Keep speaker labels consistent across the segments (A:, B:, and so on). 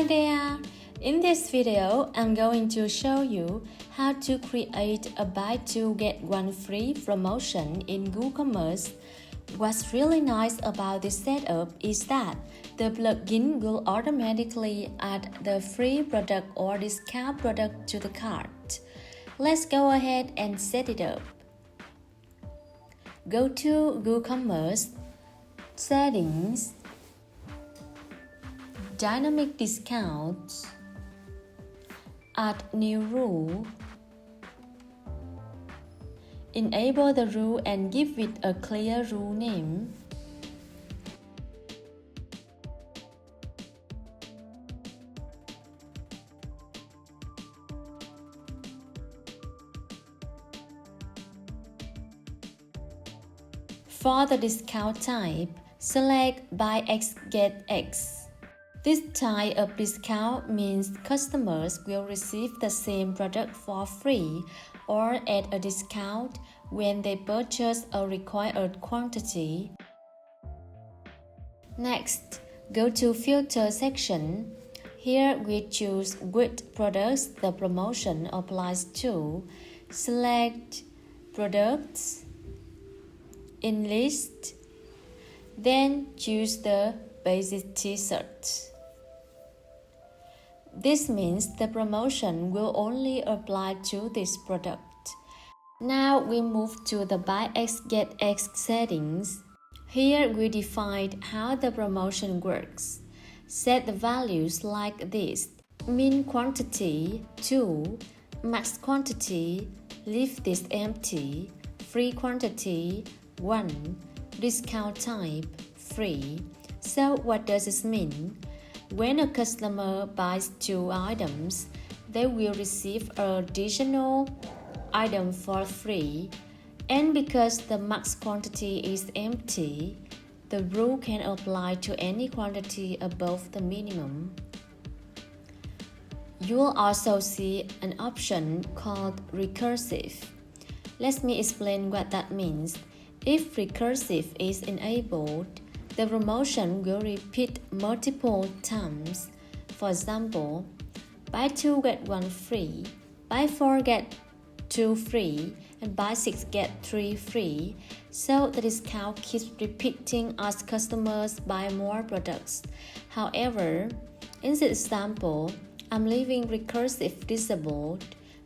A: Hi there! In this video, I'm going to show you how to create a buy 2 get 1 free promotion in WooCommerce. What's really nice about this setup is that the plugin will automatically add the free product or discount product to the cart. Let's go ahead and set it up. Go to WooCommerce, Settings, Dynamic Discounts, Add New Rule, enable the rule and give it a clear rule name. For the discount type, select Buy X Get X. This type of discount means customers will receive the same product for free or at a discount when they purchase a required quantity. Next, go to Filter section. Here we choose which products the promotion applies to. Select Products, in List, then choose the basic t-shirt. This means the promotion will only apply to this product. Now we move to the Buy X Get X settings. Here we define how the promotion works. Set the values like this: min quantity 2, max quantity, leave this empty, free quantity 1, discount type free. So what does this mean? When a customer buys 2 items, they will receive an additional item for free. And because the max quantity is empty, the rule can apply to any quantity above the minimum. You will also see an option called recursive. Let me explain what that means. If recursive is enabled, the promotion will repeat multiple times. For example, buy 2 get 1 free, buy 4 get 2 free, and buy 6 get 3 free. So the discount keeps repeating as customers buy more products. However, in this example, I'm leaving recursive disabled.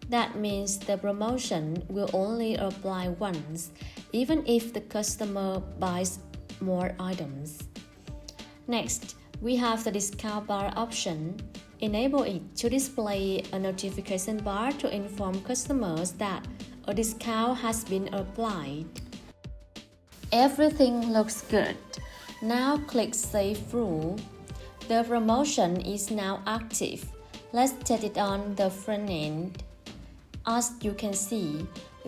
A: That means the promotion will only apply once, even if the customer buys more items. Next, we have the discount bar option. Enable it to display a notification bar to inform customers that a discount has been applied. Everything looks good. Now click Save Rule. The promotion is now active. Let's set it on the front end. As you can see,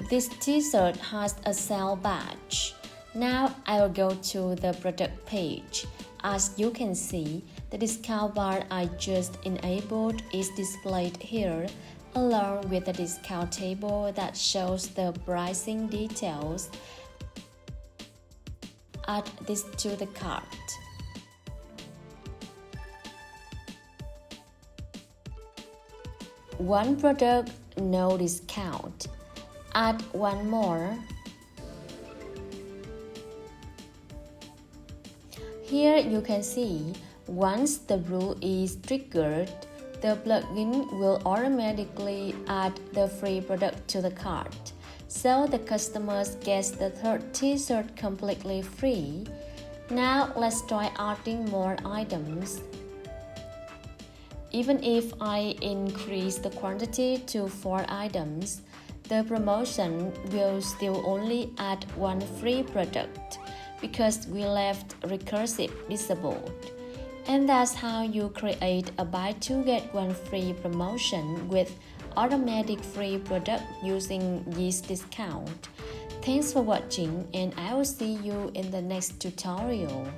A: this t-shirt has a sale badge. Now I will go to the product page. As you can see, the discount bar I just enabled is displayed here, along with the discount table that shows the pricing details. Add this to the cart. One product, no discount. Add one more. Here you can see, once the rule is triggered, the plugin will automatically add the free product to the cart. So the customers get the third t-shirt completely free. Now let's try adding more items. Even if I increase the quantity to 4 items, the promotion will still only add 1 free product, because we left recursive disabled. And that's how you create a buy 2 get 1 free promotion with automatic free product using this discount. Thanks for watching, and I will see you in the next tutorial.